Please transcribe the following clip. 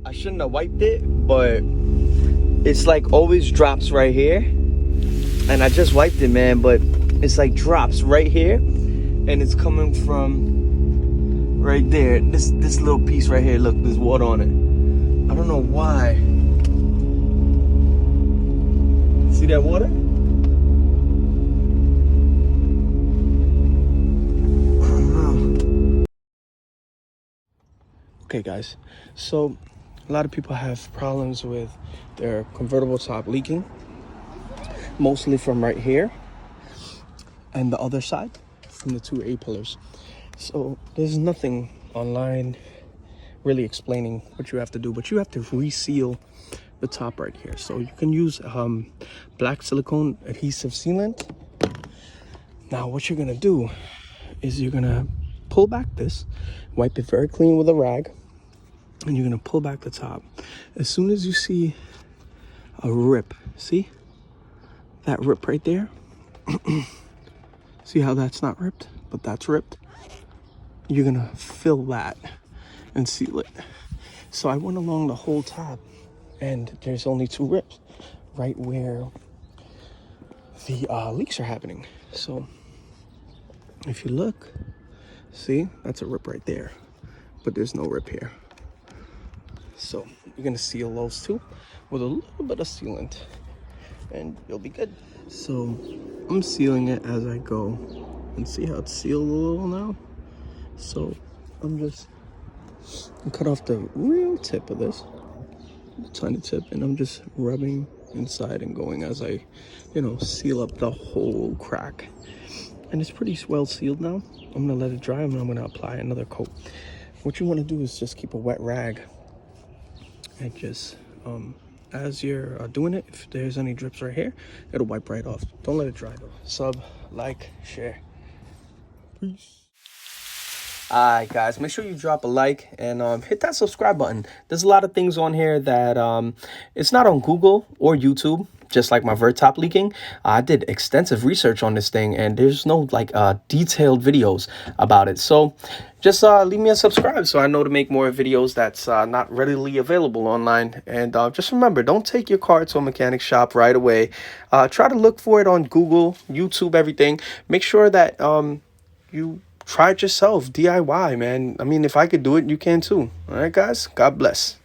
I shouldn't have wiped it, but it's like always drops right here. And I just wiped it, man, but it's like drops right here. And it's coming from right there. This little piece right here, look, there's water on it. I don't know why. See that water? Okay guys, so a lot of people have problems with their convertible top leaking, mostly from right here and the other side from the two A-pillars. So there's nothing online really explaining what you have to do, but you have to reseal the top right here. So you can use black silicone adhesive sealant. Now what you're gonna do is you're gonna pull back this, wipe it very clean with a rag, and you're gonna pull back the top. As soon as you see a rip, see that rip right there? See how that's not ripped, but that's ripped? You're gonna fill that and seal it. So I went along the whole top and there's only two rips right where the leaks are happening. So if you look, see, that's a rip right there, but there's no rip here. So you're gonna seal those two with a little bit of sealant and you'll be good. So I'm sealing it as I go, and see how it's sealed a little now? So I'm just cut off the real tip of this, the tiny tip, and I'm just rubbing inside and going as I, seal up the whole crack. And it's pretty well sealed now. I'm gonna let it dry and I'm gonna apply another coat. What you wanna do is just keep a wet rag and just, as you're doing it, if there's any drips right here, it'll wipe right off. Don't let it dry though. Sub, like, share. Peace. Alright guys, make sure you drop a like and hit that subscribe button. There's a lot of things on here that it's not on Google or YouTube, just like my vert top leaking. I did extensive research on this thing and there's no detailed videos about it. So just leave me a subscribe so I know to make more videos that's not readily available online. And just remember, don't take your car to a mechanic shop right away. Try to look for it on Google, YouTube, everything. Make sure that you try it yourself, DIY, man. I mean, if I could do it, you can too. All right, guys? God bless.